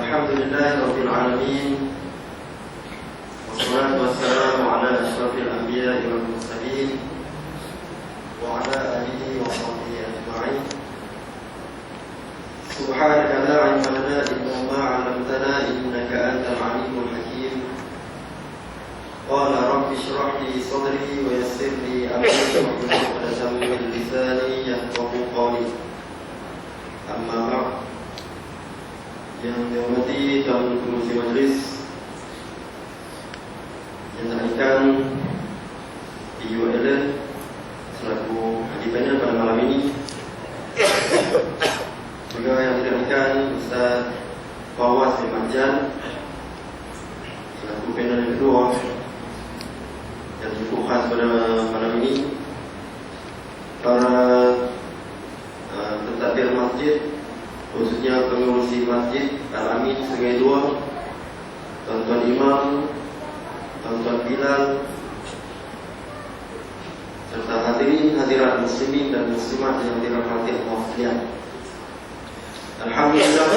Alhamdulillahirabbil alamin. Wassalatu wassalamu ala asyrafil anbiya'i wal mursalin wa ala alihi wa sahbihi ajma'in. Subhanaka la 'ilma lana illa ma 'allamtana innaka antal 'alimul hakim. Qala rabbi shrah li sadri wa yassir li amri wahlul 'uqdatam min lisani yafqahu qawli. Amma ba'd. Yang dihormati Tuan Pengerusi Majlis, yang terhormat PU Allen selaku ahli panel pada malam ini, juga yang terhormat Ustaz Fawaz bin Marjan selaku panel yang kedua yang cukup khas pada malam ini, para pentadbir masjid, khususnya pengurusi Masjid Al-Amin Sungai Dua, tuan-tuan imam, tuan-tuan Bilal, serta hadirin hadirat muslimin dan muslimat yang dirahmati Allah sekalian. Alhamdulillah,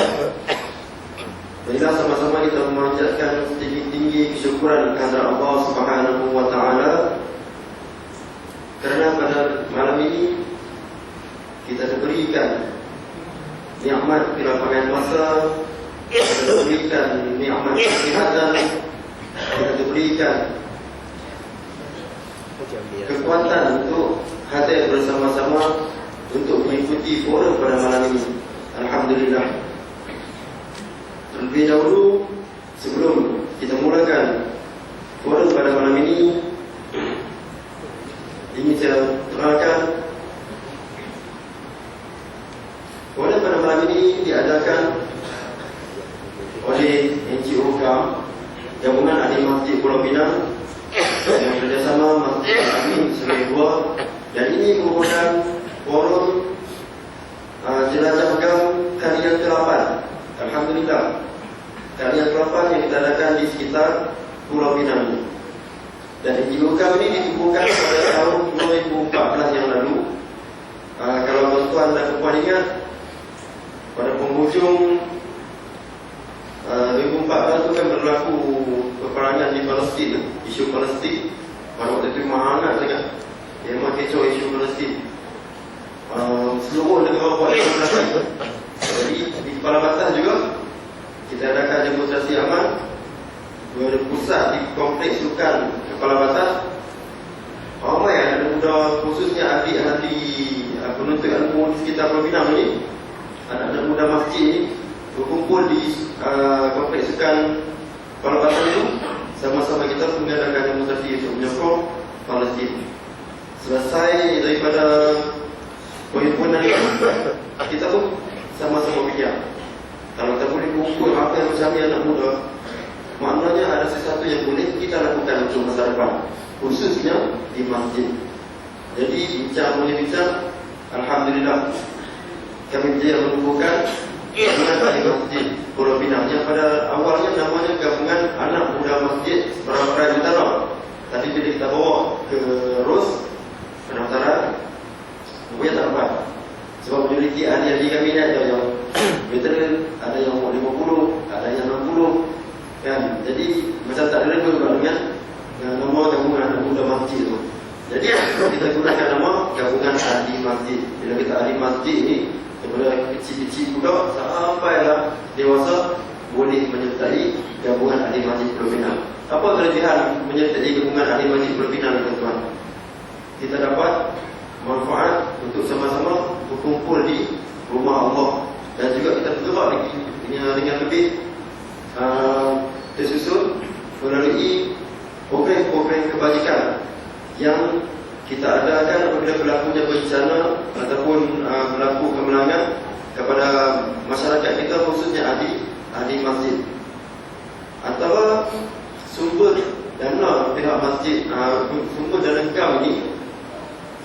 marilah sama-sama kita memanjatkan tinggi-tinggi kesyukuran kepada Allah Subhanahu wa taala, kerana pada malam ini kita diberikan nikmat kelapangan masa, kita diberikan nikmat kesihatan, kita diberikan kekuatan untuk hadir bersama-sama untuk mengikuti forum pada malam ini. Alhamdulillah. Terlebih dahulu, sebelum kita mulakan forum pada malam ini, ingin saya terangkan forum pada malam ini diadakan oleh NGO GAM, Gabungan Ahli Masjid Pulau Pinang, yang bekerjasama Masjid Al-Amin Sungai Dua, dan ini merupakan forum jelajah GAM kali yang ke-8. Alhamdulillah, kali yang ke-8 yang kita adakan di sekitar Pulau Pinang ini. Dan NGO GAM ini ditubuhkan pada tahun 2014 yang lalu. Kalau tuan-tuan dan puan ingat, pada penghujung 2014 itu kan berlaku peperangan di Palestin, isu Palestin. Pada waktu itu memang hangat sangat, memang kecoh isu Palestin. Seluruh negara buat demonstrasi. Jadi di Kepala Batas juga kita adakan demonstrasi aman, berpusat di kompleks sukan Kepala Batas. Ramai anak muda, khususnya adik-adik penuntut ilmu di sekitar Pulau Pinang ini, anak-anak muda masjid ini berkumpul di kompleks sukan Kepala Batas itu. Sama-sama kita mengadakan demonstrasi untuk menyokong Palestin. Selesai daripada perhimpunan ini, kita pun sama-sama fikir, kalau kita boleh kumpul apa yang macam ni anak muda, maknanya ada sesuatu yang boleh kita lakukan untuk masa depan, khususnya di masjid. Jadi bincang boleh bincang, alhamdulillah kami berjaya menemukan Gabungan Ahli Masjid Pulau Pinang, yang pada awalnya namanya Gabungan Anak Muda Masjid Seberang Utara. Tapi bila kita bawa ke ROS pendaftaran, rupanya tak dapat. Sebab memiliki ahli-ahli kami ni ada yang veteran, ada yang 50, ada yang 60 kan. Jadi macam tak relevan juga dengan nama Gabungan Anak Muda Masjid tu. Jadi kita gunakan nama Gabungan Ahli Masjid. Bila kita ahli masjid ni, daripada kecil-kecil budak sampailah dewasa boleh menyertai Gabungan Ahli Masjid Pulau Pinang. Apa kelebihan menyertai Gabungan Ahli Masjid Pulau Pinang, tuan-tuan? Kita dapat manfaat untuk sama-sama berkumpul di rumah Allah, dan juga kita bergerak lagi dengan lebih tersusun melalui program-program kebajikan yang kita adakan apabila berlakunya bencana ataupun berlaku kemenangan kepada masyarakat kita, khususnya ahli masjid. Antara sumber dana pihak masjid, sumber dana GAM ini,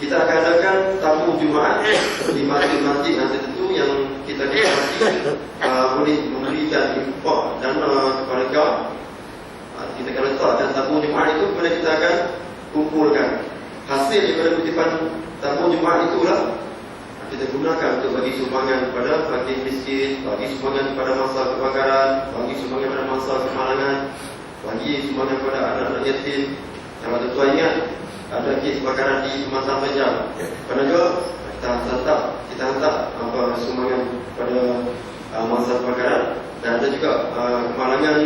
kita akan adakan tamu Jumaat di masjid-masjid yang tertentu yang kita dikasih boleh memberikan infak dana kepada GAM. Kita akan letakkan tamu Jumaat itu, kemudian kita akan kumpulkan hasil daripada kutipan tamu Jumaat itulah kita gunakan untuk bagi sumbangan kepada fakir miskin, bagi sumbangan kepada masa kebakaran, bagi sumbangan kepada masa kemalangan, bagi sumbangan kepada anak-anak yatim. Kalau tuan ingat, ada kes kebakaran di Kementerian Pajak. Pada juga kita hantar sumbangan pada masa kebakaran. Dan ada juga kemalangan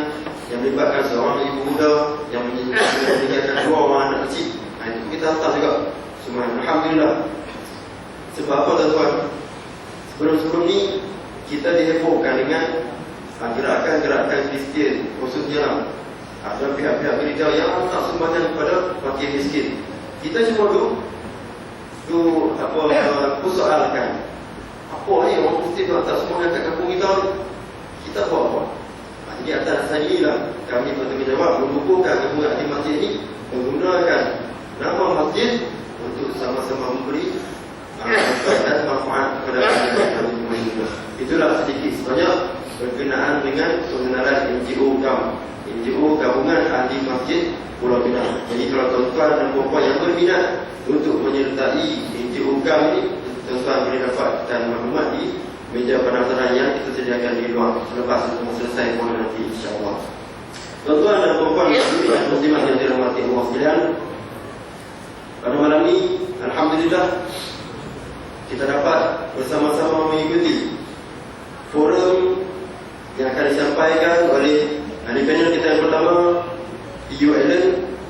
yang melibatkan seorang ibu muda yang meninggalkan 2 orang anak kecil. Itu kita hantar juga sumbangan. Alhamdulillah. Sebab apa tuan-tuan? Sebelum ni kita dihebohkan dengan gerakan-gerakan Kristian, khususnya ada pihak-pihak gereja yang hantar sumbangan kepada fakir miskin. Kita cuma persoalkan apa ni orang Kristian tu hantar sumbangan kat kampung kita ni. Kita buat apa? Jadi atas dasar inilah kami bertanggungjawab mengukuhkan kemuliaan di masjid ini, menggunakan nama masjid untuk sama-sama memberi dan manfaat kepada masyarakat. Itulah sedikit sebanyak berkenaan dengan pengenalan NGO GAM, NGO Gabungan Ahli Masjid Pulau Pinang. Jadi kalau tuan-tuan dan puan-puan yang berminat untuk menyertai NGO GAM ini, tuan-tuan boleh dapatkan maklumat di meja pendaftaran yang kita sediakan di luar selepas selesai pun nanti, insya-Allah. Tuan-tuan dan puan-puan muslimat yang dirahmati Allah sekalian, pada malam ini alhamdulillah kita dapat bersama-sama mengikuti forum yang akan disampaikan oleh ahli panel kita yang pertama, EU Allen,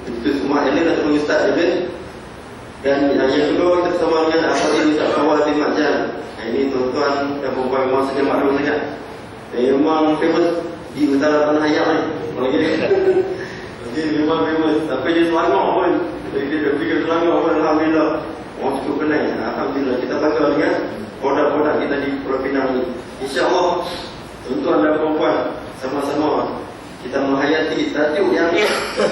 Institut Umar Allen atau Ustaz Allen, dan yang kedua kita bersama dengan Ahmad Ustaz Fawaz bin Makjan. Ini tuan-tuan dan puan-puan memang saja maklum sangat. Memang famous di utara tanah Hayat ni. Jadi memang famous. Sampai dia Selangor pun. Jadi dia pergi ke Selangor pun, alhamdulillah. Orang cukup kenal. Alhamdulillah. Kita bangga dengan produk-produk kita di Pulau Pinang ni. InsyaAllah, tuan-tuan dan puan-puan, sama-sama kita menghayati tajuk yang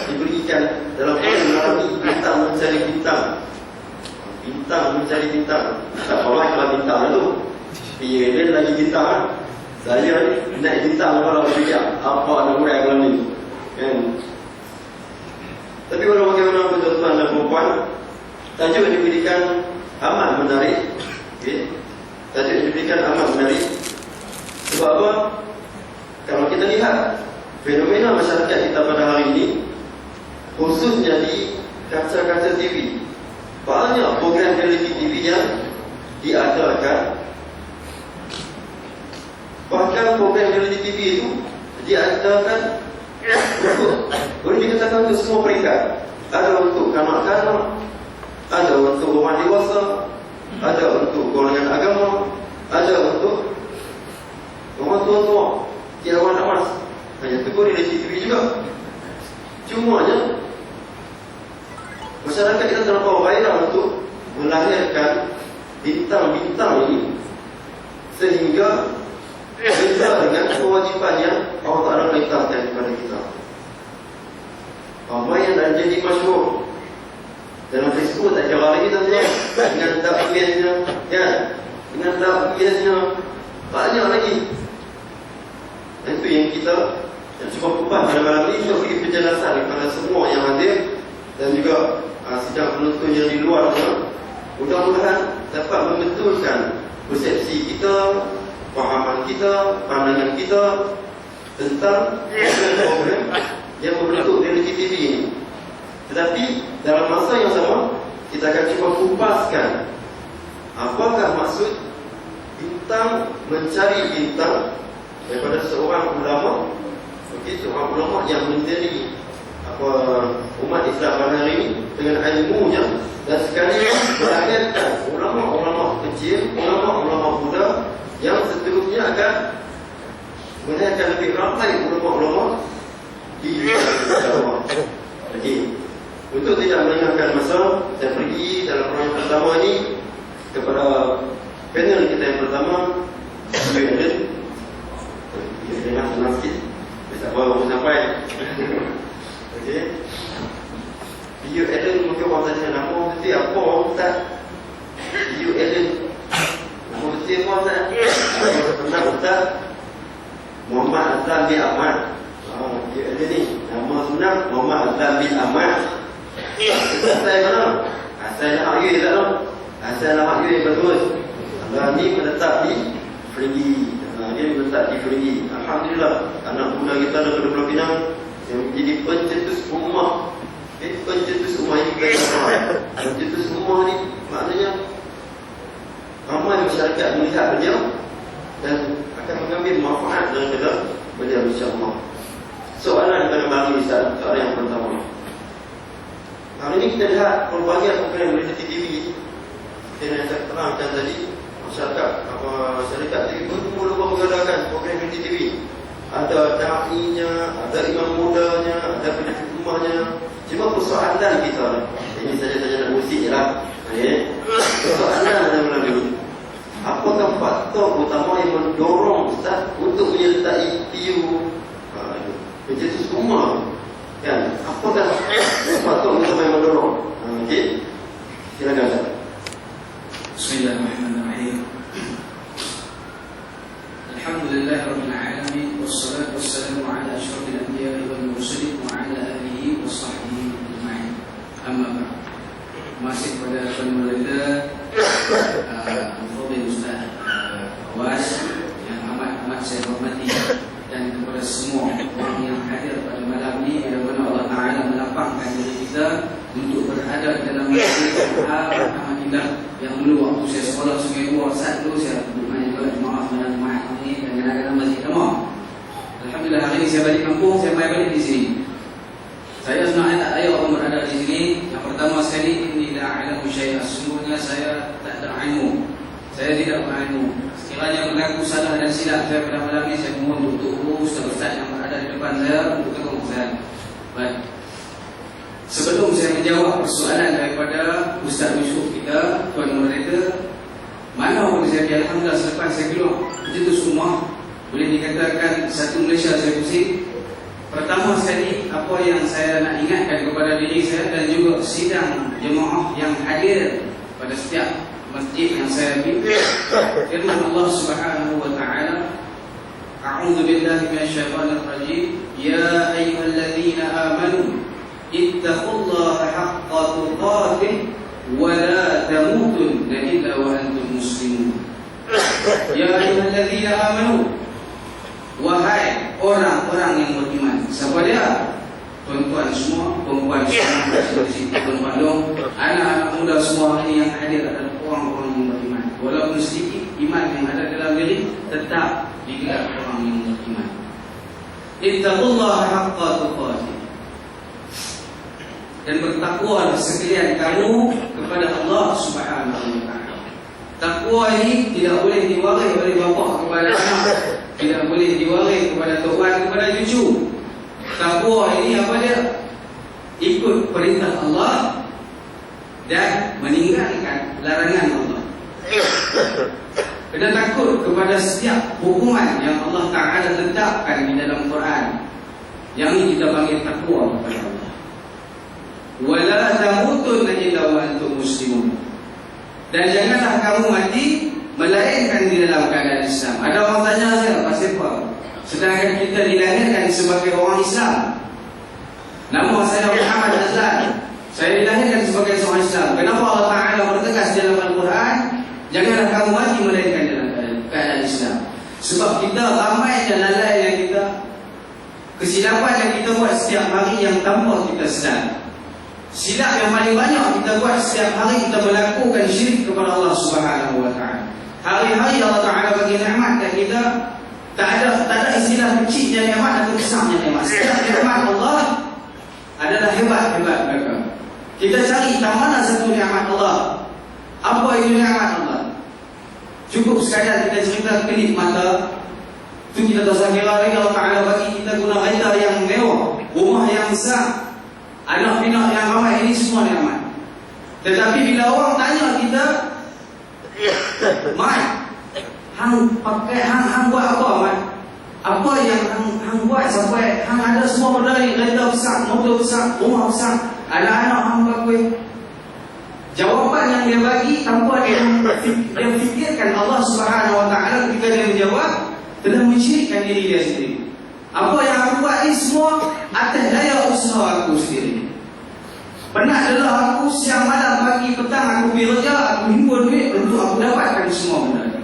diberikan dalam malam ini, bintang mencari bintang. Bintang mencari bintang. Tak apa kalau bintang tu. Dia lagi bintang. Saya naik bintang kalau fikir apa nak buat kalau ni. Kan? Tapi walau bagaimana tuan-tuan dan puan-puan, tajuk yang diberikan amat menarik. Okay? Tajuk yang diberikan amat menarik. Sebab apa? Kalau kita lihat fenomena masyarakat kita pada hari ini, khususnya di kaca-kaca TV, banyak program reality TV yang diadakan. Bahkan program reality TV itu diadakan boleh dikatakan untuk semua peringkat. Ada untuk kanak-kanak, ada untuk orang dewasa, ada untuk golongan agama, ada untuk orang tua-tua, tiawan amas. Hanya itu pun reality TV juga. Cumanya masyarakat kita terlampau viral untuk melahirkan bintang-bintang ini sehingga beza dengan kewajipan yang Allah Ta'ala perintahkan kepada kita. Apa yang dah jadi masyhur dalam Facebook tak kira lagi tuan-tuan, dengan takbirnya, kan? Dengan takbirnya banyak lagi. Itu yang kita cuba kupas pada malam ini untuk beri penjelasan kepada semua yang hadir dan juga sidang penonton yang di luar sana. Mudah-mudahan dapat membetulkan persepsi kita, fahaman kita, pandangan kita tentang program yang membentuk reality TV ini. Tetapi dalam masa yang sama, kita akan cuba kupaskan apakah maksud bintang mencari bintang daripada seorang ulama. Okey, seorang ulama yang menjadi umat Islam pada hari ini dengan ilmunya, dan sekaligus melahirkan ulama-ulama kecil, ulama-ulama muda yang seterusnya akan melahirkan lebih ramai ulama-ulama di Jawa. Jadi, untuk tidak melengahkan masa, saya pergi dalam program pertama ini kepada panel kita yang pertama, dengan senang sikit. Tak apa, baru sampai. Okey. Bio Ellen mungkin orang tanya nama betul apa Ustaz? Bio Ellen. Nama betul apa Ustaz? Pernah Ustaz Muhammad Azlan bin Ahmad. Bio Ellen ni nama sebenar Muhammad Azlan bin Ahmad. Asal mana? Asal Lahak Yui tak tahu. Asal Lahak Yui betul. Dan ni menetap di Perigi. Dia menetap di Perigi. Alhamdulillah, anak muda kita ada pada Pulau Pinang yang menjadi pencetus ummah. Pencetus ummah ini bukan sama. Pencetus ummah ni maknanya ramai masyarakat melihat beliau dan akan mengambil manfaat daripada beliau, insya-Allah. Soalan kepada Bang Ustaz, soalan yang pertama. Hari ini kita lihat pelbagai program di TV. Yang saya terangkan tadi, masyarakat TV bermula mengadakan program di TV. Ada da'inya, ada imam mudanya, ada pendidik rumahnya. Cuma persoalan kita, ini saja nak musik je lah. Persoalan ada melalui, apakah faktor utama yang mendorong Ustaz untuk menyertai PU pencetus ummah? Kan? Apakah faktor utama yang mendorong? Okey, silakan Ustaz. Bismillahirrahmanirrahim. Alhamdulillahirabbil alamin wassalatu wassalamu ala asyrafil anbiya'i wal mursalin wa ala alihi washabbihi ajma'in. Amma ba'd. Masih pada penulis Fadil Ustaz Awas yang amat saya hormati, dan kepada semua orang yang hadir pada malam ini, bila Allah Ta'ala melapangkan diri kita untuk berada dalam majlis yang amat indah. Yang dulu waktu saya sekolah Sungai Buah saat dulu saya bermain juga jemaah ini dan kadang-kadang masjid Tamar. Alhamdulillah hari ini saya balik kampung, saya main balik di sini. Saya sebenarnya tak layak untuk berada di sini. Yang pertama sekali, inni la a'lamu syai'an, sesungguhnya saya tak ada ilmu. Saya tidak berilmu. Sekiranya berlaku salah dan silap saya pada malam ini, saya mohon untuk Ustaz yang berada di depan saya untuk tolong saya. Baik. Sebelum saya menjawab persoalan daripada Ustaz Yusuf kita, Tuan Moderator, mana pun saya pergi, alhamdulillah selepas saya keluar pencetus ummah, boleh dikatakan satu Malaysia saya pusing. Pertama sekali, apa yang saya nak ingatkan kepada diri saya dan juga sidang jemaah yang hadir pada setiap masjid yang saya pergi, firman Allah Subhanahu wa taala, a'udzu billahi minasyaitonir rajim, ya ayyuhalladzina amanu ittaqullaha haqqa tuqatih wa la tamutunna illa wa antum muslimun. Ya ayyuhalladzina amanu, wahai orang-orang yang beriman. Siapa dia? Tuan-tuan semua, perempuan semua, tuan-tuan dong, anak-anak muda semua ini yang hadir adalah orang-orang yang beriman. Walaupun sedikit iman yang ada dalam diri, tetap digelar orang yang beriman. Ittaqullaha haqqa tuqatih, dan bertakwalah sekalian kamu kepada Allah Subhanahu wa taala. Takwa ini tidak boleh diwaris oleh bapa kepada anak, tidak boleh diwaris kepada tuan kepada cucu. Takwa ini apa dia? Ikut perintah Allah dan meninggalkan larangan Allah. Kena takut kepada setiap hukuman yang Allah Ta'ala tetapkan di dalam Quran. Yang ini kita panggil takwa kepada Allah. Wala tamutunna illa wa antum muslimun. Dan janganlah kamu mati melainkan di dalam keadaan Islam. Ada orang tanya saya, pasal apa? Sedangkan kita dilahirkan sebagai orang Islam. Nama saya Muhammad Azlan. Saya dilahirkan sebagai seorang Islam. Kenapa Allah Ta'ala bertegas dalam Al-Quran, janganlah kamu mati melainkan dalam keadaan Islam? Sebab kita ramai dan lalai yang kita, kesilapan yang kita buat setiap hari yang tanpa kita sedar. Silap yang paling banyak kita buat setiap hari, kita melakukan syirik kepada Allah Subhanahu wa taala. Hari-hari Allah Ta'ala bagi nikmat dan kita tak ada istilah kecilnya nikmat atau besarnya nikmat. Setiap nikmat Allah adalah hebat-hebat mereka. Kita cari tak mana satu nikmat Allah. Apa itu nikmat Allah? Cukup sekadar kita cerita kelip mata, itu kita tak usah kira lagi. Allah Ta'ala bagi kita guna kereta yang mewah, rumah yang besar, anak pinak yang ramai, ini semua nikmat. Tetapi bila orang tanya kita, Mat, hang pakai hang buat apa, Mat? Apa yang hang buat sampai hang ada semua modal kereta besar, motor besar, rumah besar, anak-anak hang pakai? Jawapan yang dia bagi tanpa dia fikirkan Allah Subhanahu wa taala ketika dia menjawab, telah mensyirikkan diri dia sendiri. Apa yang aku buat ini semua atas daya usaha aku sendiri. Pernah adalah aku siang malam pagi petang aku bekerja, aku himpun duit, untuk aku dapatkan semua benda ini.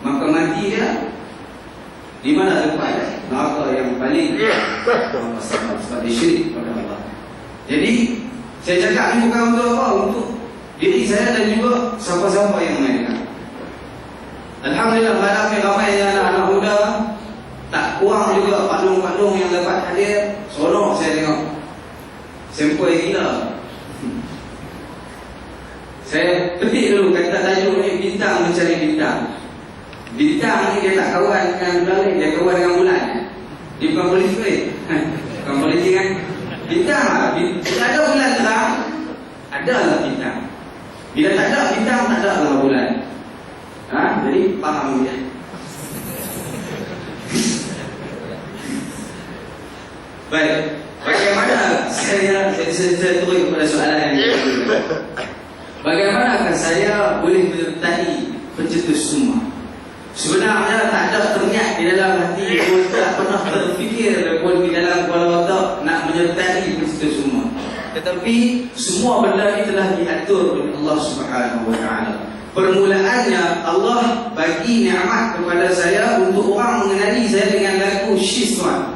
Maka mati dia di mana tempat neraka yang paling sebab dia syirik kepada Allah. Jadi saya cakap ni bukan untuk apa, untuk diri saya dan juga siapa-siapa yang mendengar. Alhamdulillah malam ni ramai anak-anak muda, tak kurang juga pakdung-pakdung yang dapat hadir. Seronok saya tengok. Sempoi gila. Saya petik dulu kata tajuk ni, bintang mencari bintang. Bintang ni dia tak kawan dengan bulan, dia kawan dengan bulan. Dia bukan politik ke? Bukan politik kan? Bintang lah. Bila ada bulan terang, adalah bintang. Bila tak ada bintang, tak ada lah bulan. Jadi faham dia. Baik, bagaimana saya turun kepada soalan yang kedua. Bagaimanakah saya boleh menyertai pencetus ummah? Sebenarnya tak ada terniat di dalam hati, pun tak pernah terfikir pun di dalam kepala otak nak menyertai pencetus ummah. Tetapi semua benda ini telah diatur oleh Allah Subhanahu wa taala. Permulaannya Allah bagi nikmat kepada saya untuk orang mengenali saya dengan lagu Syizwan.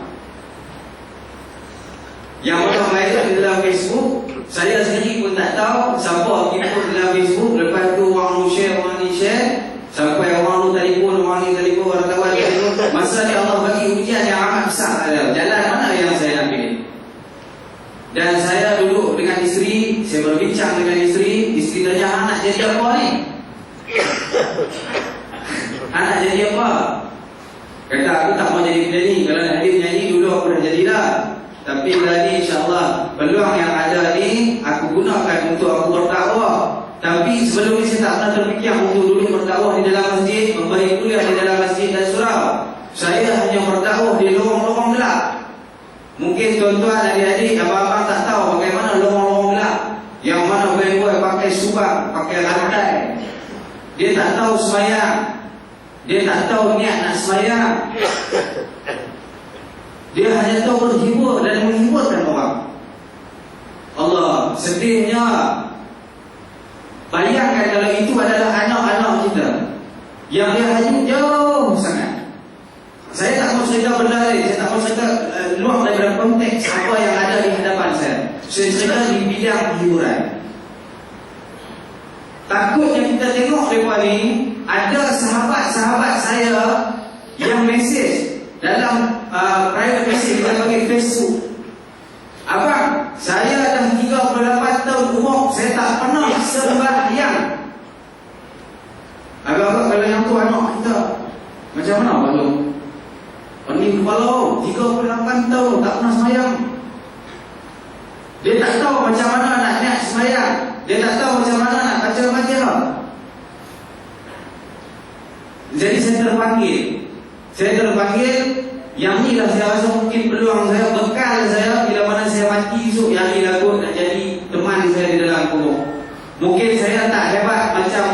Yang orang main di dalam Facebook, saya sendiri pun tak tahu siapa ikut dalam Facebook. Lepas tu orang share, orang ni share, sampai orang tu telefon, orang ni telefon, wartawan telefon. Masa ni Allah bagi ujian yang amat besar dalam jalan mana yang saya nak pilih. Dan saya duduk dengan isteri, saya berbincang dengan isteri tanya, anak jadi apa ni? Anak jadi apa? Kata aku tak mau jadi penyanyi. Kalau nak jadi penyanyi dulu aku dah jadilah. Tapi tadi insyaAllah peluang yang ada ni aku gunakan untuk aku berdakwah. Tapi sebelum ni saya tak pernah terfikir untuk dulu berdakwah di dalam masjid, memberi kuliah di dalam masjid dan surau. Saya hanya berdakwah di lorong-lorong gelap. Mungkin tuan-tuan adik-adik, abang-abang tak tahu bagaimana lorong-lorong gelap. Yang mana boy-boy pakai subang, pakai rantai. Dia tak tahu sembahyang. Dia tak tahu niat nak sembahyang. Dia hanya tahu berhibur dan menghiburkan orang. Allah, sedihnya. Bayangkan kalau itu adalah anak-anak kita yang dia hanya jauh sangat. Saya tak mau cerita benda lain. Saya tak mau cerita luar daripada konteks apa yang ada di hadapan saya. Saya cerita di bidang hiburan. Takutnya kita tengok lepas ni ada sahabat-sahabat saya yang mesej dalam private message kita panggil Facebook. Abang, saya dah 38 tahun umur, saya tak pernah sembahyang. Abang-abang kalau yang tu anak kita macam mana abang? Pening kepala, 38 tahun tak pernah sembahyang. Dia tak tahu macam mana nak niat sembahyang. Dia tak tahu macam mana nak baca Fatihah. Jadi saya terpanggil. Yang ni lah saya rasa mungkin peluang saya, bekal saya bila mana saya mati esok, yang ni lah kot nak jadi teman saya di dalam kubur. Mungkin saya tak hebat macam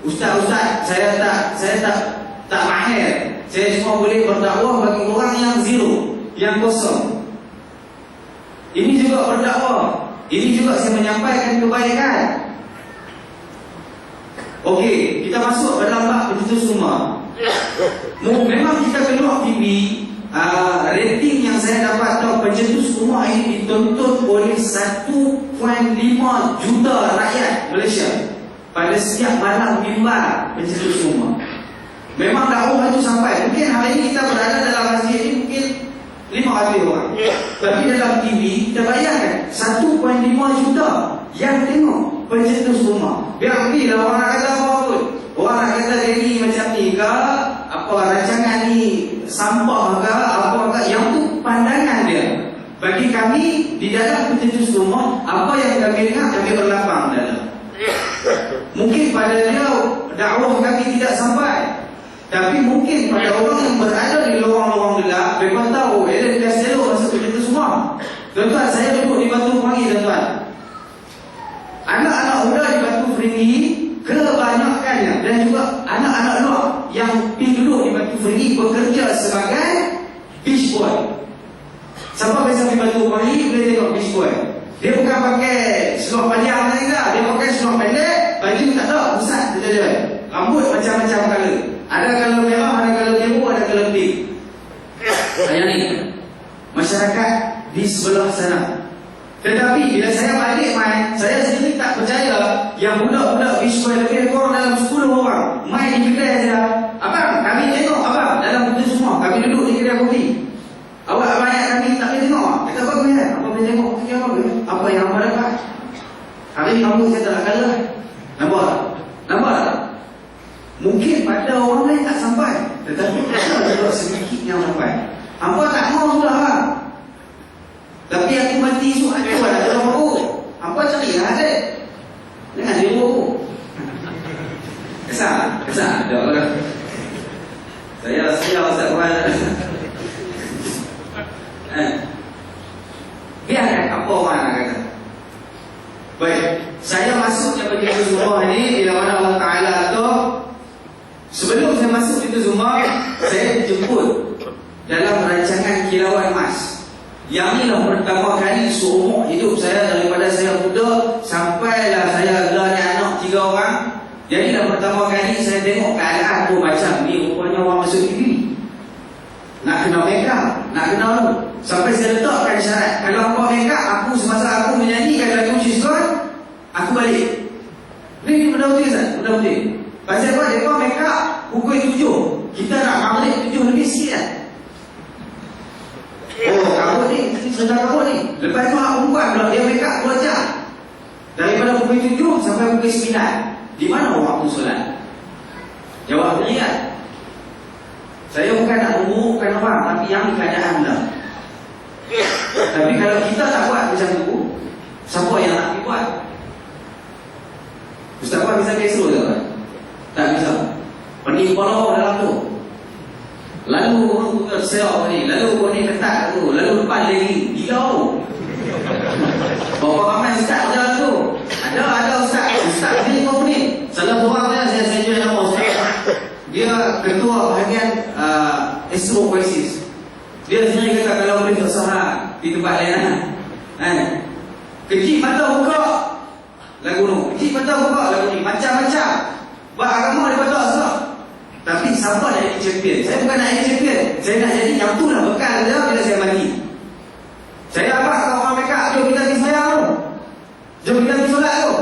ustaz-ustaz, saya tak mahir. Saya cuma boleh berdakwah bagi orang yang zero, yang kosong. Ini juga berdakwah. Ini juga saya menyampaikan kebaikan. Okey, kita masuk dalam bab pencetus ummah. Memang kita keluar TV, rating yang saya dapat tahu pencetus ummah ini ditonton oleh 1.5 juta rakyat Malaysia pada setiap malam mimbar pencetus ummah. Memang dakwah itu sampai. Mungkin hari ini kita berada dalam masjid ini mungkin 500 orang. Tapi dalam TV kita bayangkan 1.5 juta yang tengok pencetus ummah. Biar ni lah orang nak kata apa pun. Orang nak kata dia ni macam ni ke, apa rancangan ni sampah ke, apa ke, yang tu pandangan dia. Bagi kami di dalam pencetus ummah, apa yang kami dengar kami berlapang dada. Mungkin pada dia dakwah kami tidak sampai. Tapi mungkin pada orang yang berada di lorong-lorong gelap, mereka tahu dia dah selok masuk pencetus ummah. Tuan-tuan, saya duduk di Batu Perangi, tuan-tuan. Anak-anak muda di Batu Perangi kebanyakannya, dan juga anak-anak luar yang pergi duduk di Batu Perangi bekerja sebagai beach boy. Siapa biasa di Batu Perangi boleh tengok beach boy. Dia bukan pakai seluar panjang lagi lah. Dia pakai seluar pendek, baju tak tahu, pusat dia. Rambut macam-macam color. Ada color merah, ada color biru, ada color pink. Saya ni masyarakat di sebelah sana. Tetapi bila saya balik main, saya sendiri tak percaya yang budak-budak Biskuit lebih kurang dalam 10 orang main di kedai saya. Abang, kami tengok abang dalam itu semua. Kami duduk di kedai kopi. Awak banyak kami tak boleh tengok. Kata apa boleh? Apa boleh tengok? Apa yang abang dapat? Hari ni kamu saya tak nak kalah. Nampak tak? Nampak tak? Mungkin pada orang lain tak sampai, tetapi ada sedikit yang sampai. Apa tak mau sudah lah. Tapi aku mati esok aku ada dalam aku. Apa carilah ada. Jangan dia aku. Kesal ada orang. Saya Ustaz Wan. Biarkan apa orang nak kata. Baik, saya masuk ke pintu Zumrah ini bila mana Allah Taala tu. Sebelum saya masuk pintu Zumrah, saya dijemput dalam rancangan kilauan emas. Yang inilah pertama kali seumur hidup saya, daripada saya muda sampailah saya ada anak 3 orang. Jadi dah pertama kali saya tengok keadaan tu macam ni, rupanya orang masuk TV. Nak kena make up, nak kena tu. Sampai saya letakkan syarat, kalau kau make up aku semasa aku menyanyikan lagu Syizwan, aku balik. Ni benda betul Ustaz, benda betul. Pasal apa? Dia make up pukul 7. Kita nak maghrib 7 lebih sikit kan? Oh, kamu ni, sedang kamu ni. Lepas tu hak perempuan pula, dia make up 2 jam. Daripada pukul 7 sampai pukul 9. Di mana orang tu solat? Jawab dia kan? Saya bukan nak memburukkan orang, tapi yang keadaan dah. Tapi kalau kita tak buat macam tu, siapa yang nak buat? Ustaz Wan bisa kesuh tak? Tak bisa. Pening kepala dalam tu. Lalu orang tu terseok ni, lalu orang ni ketat tu, lalu depan lagi, gila tu. Berapa ramai ustaz dalam tu? Ada ustaz ni kau ni. Salah seorang saya jual nama ustaz. Dia ketua bahagian Astro Crisis. Dia sendiri kata kalau boleh berusaha di tempat lain kecil mata buka lagu tu, kecil mata buka lagu ni, macam-macam. Buat agama dia betul semua. Tapi siapa nak jadi champion? Saya bukan nak jadi champion. Saya nak jadi yang tu lah bekal dia bila saya mati. Saya apa kalau orang make up, jom kita pergi sembahyang tu. Jom kita pergi solat tu.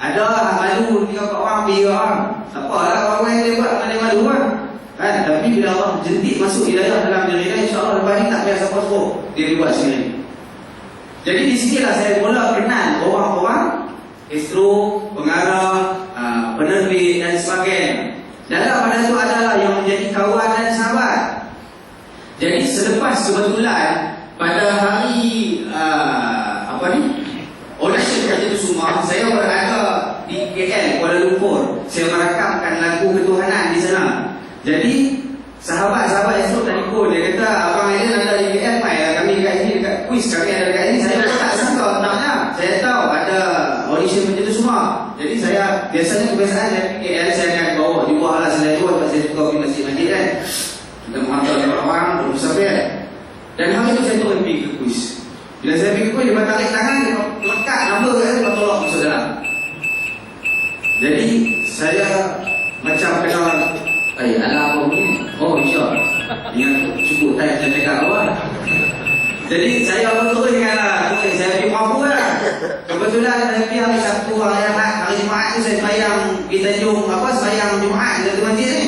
Ada malu dia kat orang biar orang. Siapa lah orang yang dia buat mana malu kan? Tapi bila Allah jentik masuk hidayah dalam diri dia, insya-Allah lepas ni tak payah siapa-siapa dia buat sendiri. Jadi di sinilah saya mula kenal orang-orang astro, pengarah, penerbit dan sebagainya. Dalam pada itu adalah yang menjadi kawan dan sahabat. Jadi selepas kebetulan pada hari audition kat semua, saya berada di KL, Kuala Lumpur. Saya merakamkan lagu ketuhanan di sana. Jadi sahabat-sahabat esok telefon, dia kata abang Aiden ada di KL, mai kami dekat sini, dekat kuis kami ada dekat sini. Saya pun tak sangka tentangnya. Saya tahu ada audition macam itu semua. Jadi saya biasanya kebiasaan saya pergi KL, saya akan bawa di bawah alas selai dua sebab saya suka pergi masjid-masjid kan. Kita menghantar orang-orang bermusafir. Dan hari itu saya turun pergi ke kuis. Bila saya pergi ke kuis, dia tarik tangan, dia lekat nombor saya, dia tolak masuk dalam. Jadi saya macam kenal alah apa begini? Oh insya yang cukup tayang dan dekat awal. Jadi saya betul-betulkanlah saya pergi mampu lah. Kebetulan saya pergi hari Sabtu, hari Jumaat tu saya sembahyang di Tanjung sembahyang Jumaat di masjid ni.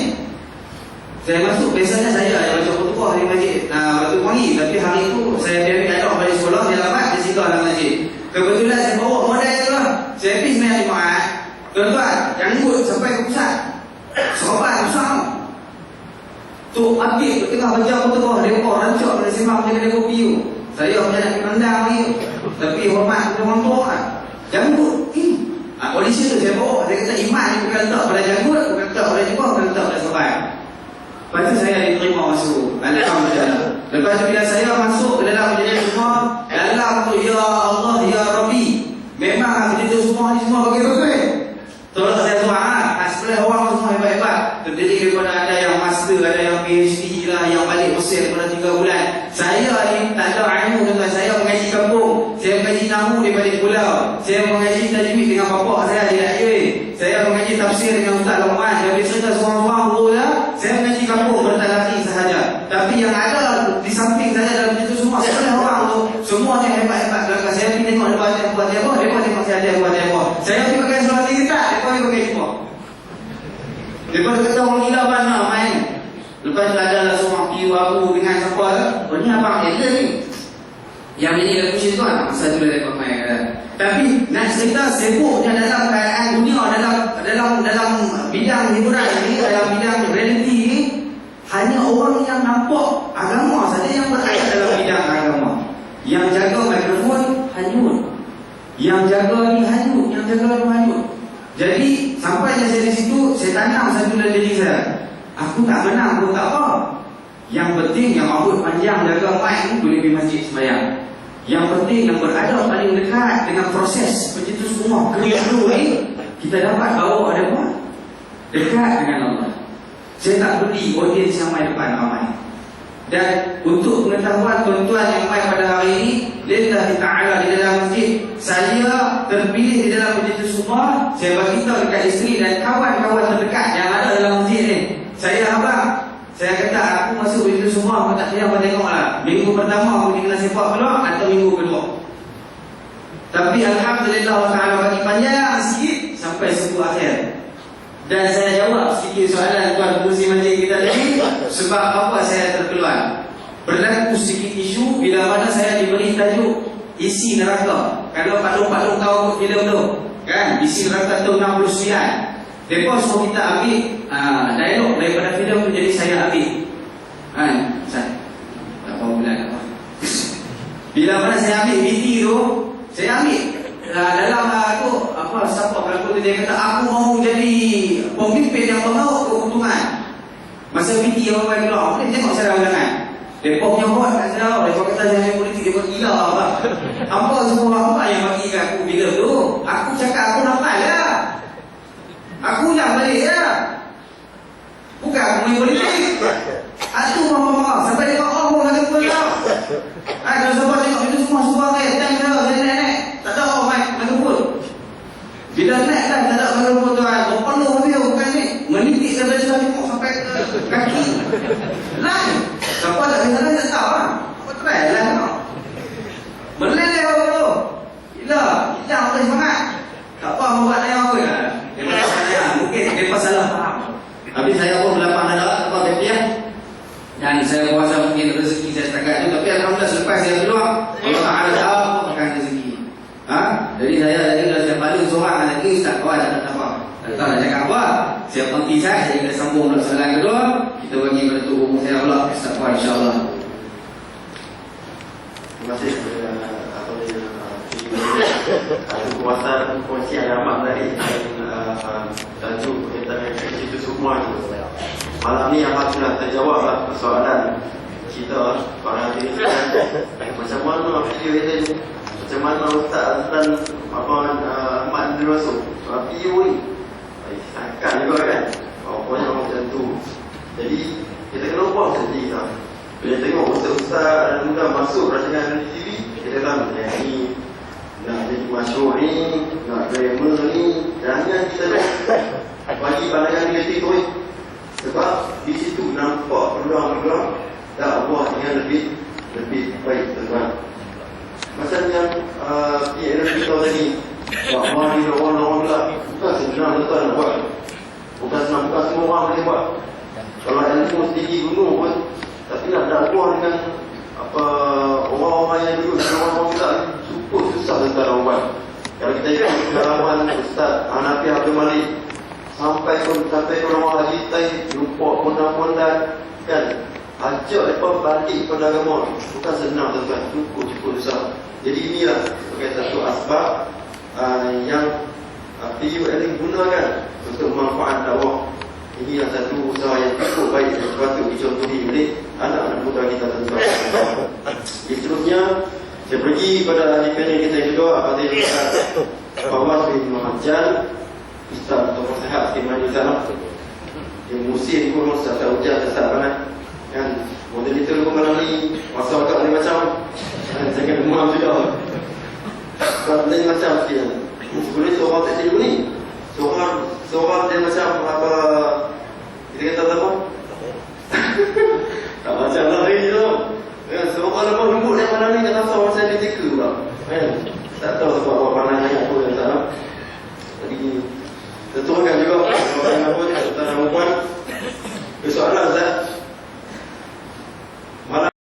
Saya masuk, biasanya saya macam ketua di masjid Batu Wangi. Tapi hari itu saya pergi kadang balik sekolah, saya lambat, saya singgah dalam masjid. Kebetulan saya bawa modal tu lah. Saya pergi sembahyang Jumaat. Tuan-tuan, janggut sampai ke pusat. Sahabat besar tu aktif tengah berjam betul mereka rancak dari sembang macam kedai kopi tu. Saya macam nak pandang ni, tapi hormat kepada orang tua kan. Janggut polisi tu saya bawa, dia kata iman ni bukan letak pada janggut, bukan letak pada jubah, bukan letak pada sahabat. Lepas tu saya diterima masuk. Alhamdulillah. Lepas tu bila saya masuk ke dalam majlis semua, dalam tu ya Allah ya Rabbi, memang majlis semua ni semua bagi-bagi. Tolong saya doa sebelah orang semua hebat-hebat. Terdiri daripada ada yang master, ada yang PhD lah, yang balik Mesir pada 3 bulan. Saya ni tak ada ilmu dengan saya mengaji kampung. Saya mengaji nahu di balik pulau. Saya mengaji tajwid dengan bapak saya di Air. saya mengaji tafsir dengan Ustaz Lokman. Dia bercerita seorang-seorang guru dia, saya mengaji kampung bertalaki sahaja. Tapi yang ada di samping saya dalam itu semua, sebenarnya orang tu semuanya hebat-hebat belakang. Saya pergi tengok depan dia buat apa, mereka tengok saya dia buat apa. Saya pergi pakai seluar tinggi tak, mereka pergi pakai semua. Lepas kata orang gila mana main. Lepas tu adalah seorang piu aku dengan siapa tu. Oh ni abang elder ni. Yang ini lagu syaitan, masa tu dia main kata. Tapi nak cerita sibuknya dalam keadaan dunia, dalam bidang hiburan ini, dalam bidang reality ini, hanya orang yang nampak agama saja yang berada dalam bidang agama. Yang jaga mikrofon hanyut, yang jaga ni hanyut, yang jaga ni hanyut. Jadi sampainya saya di situ, saya tanam satu dalam diri saya, aku tak menang pun tak apa. Yang penting yang rambut panjang jaga mic ni boleh pergi masjid sembahyang. Yang penting yang berada paling dekat dengan proses pencetus semua kedua ni, kita dapat bawa ada apa? Dekat dengan Allah. Saya tak beli audiens yang main depan ramai. Dan untuk pengetahuan tuan-tuan yang main pada hari ini, lillahi ta'ala di dalam masjid, saya terpilih di dalam pencetus semua. Saya bagi tahu dekat isteri dan kawan-kawan terdekat yang ada dalam masjid ni, saya abang, saya kata aku masuk itu semua, aku tak payah kau tengoklah. Minggu pertama aku dikena sepak keluar atau minggu kedua. Tapi alhamdulillah Allah Ta'ala bagi panjang sikit sampai sebuah akhir. Dan saya jawab sedikit soalan tuan pengurusi masjid kita tadi, sebab apa saya terkeluar. Berlaku sedikit isu bila mana saya diberi tajuk isi neraka. Kalau patung-patung tahu filem tu kan, isi neraka tahun 69. Mereka suruh kita ambil dialog daripada filem tu, jadi saya ambil. Saya tak tahu bulan apa. Bila mana saya ambil BT tu, saya ambil dalam tu apa, siapa pelakon tu dia kata aku mau jadi pemimpin yang membawa keuntungan. Masa BT yang bagi keluar, aku tengok saya undangan. Mereka punya buat kat saya, mereka kata saya politik, dia buat gila apa. Apa semua apa yang bagi kat aku bila tu, aku cakap aku nampak lah. Aku ulang balik ya. Bukan aku main politik. Aku mama sampai dia kata oh lagi pun tau. Kalau sebab tengok itu semua suara dan saya naik. Tak ada orang main pun. Bila naik kan tak ada mikrofon tuan. Penuh dia bukan ni. Menitik sampai sudah tengok sampai ke kaki. Lain. Siapa tak bisa tak tahu lah. Apa try lah tengok. Meleleh apa tu. Gila. Kita boleh semangat. Tak apa membuat saya apa ya. Mungkin dia salah faham. Habis saya pun berlapang dada, tak apa dia. Dan saya puasa mungkin rezeki saya setakat itu. Tapi alhamdulillah selepas saya keluar, Allah Ta'ala tahu makan rezeki. Jadi saya dah paling seorang lagi ustaz kawan tak apa. Tak tahu nak cakap apa. Saya berhenti saya kita sambung untuk soalan kedua. Kita bagi pada tu umur saya pula ustaz kawan insya-Allah. Terima kasih kepada kekuasaan kongsi yang amat tadi tajuk berkaitan dengan itu semua itu. Malam ni alhamdulillah terjawablah persoalan kita para hadirin sekalian. Macam mana video ini, macam mana Ustaz Azlan Ahmad Abdul Rasul video ni akan juga kan. Pokoknya macam tu. Jadi kita kena buat sendiri lah. Bila tengok Ustaz-Ustaz dan muda masuk rancangan TV, kita tahu ni nak jadi masyhur ni, nak glamour ni, jangan kita bagi pandangan negatif tu. Sebab di situ nampak peluang-peluang dakwah yang lebih baik, tuan-tuan. Macam yang PNL kita tadi, dakwah ni orang-orang pula bukan senang tuan nak buat. Bukan senang, bukan semua orang boleh buat. Kalau ilmu setinggi gunung pun, tapi nak dakwah dengan orang-orang yang dulu, orang-orang kita cukup susah tuan-tuan nak buat. Kalau kita ikut pengalaman Ustaz Hanafi Abdul Malik, sampai ke orang haji tai jumpa pondan-pondan kan, ajak mereka balik pada agama. Bukan senang tuan-tuan, cukup susah. Jadi inilah sebagai satu asbab yang PUL gunakan untuk manfaat dakwah. Ini yang satu usaha yang cukup baik yang patut dicontohi oleh anak-anak muda kita tuan-tuan. Seterusnya saya pergi pada ahli panel kita yang kedua, Fadil Ustaz Fawaz bin Muhammad Jan, Ustaz tokoh sehat Timani Zalam. Dia musim pun Ustaz tak hujan, tak panas kan. Moderator pun malam ni masa agak lain macam jangan demam juga. Sebab lain macam sikit kan. Sebenarnya seorang tak cikgu ni, seorang macam apa kita kata apa? Tak macam lari tu. Ya, sebab kalau kau lembut yang mana ni tak tahu saya ditika pula. Tak tahu sebab apa pandangan aku yang tak nak.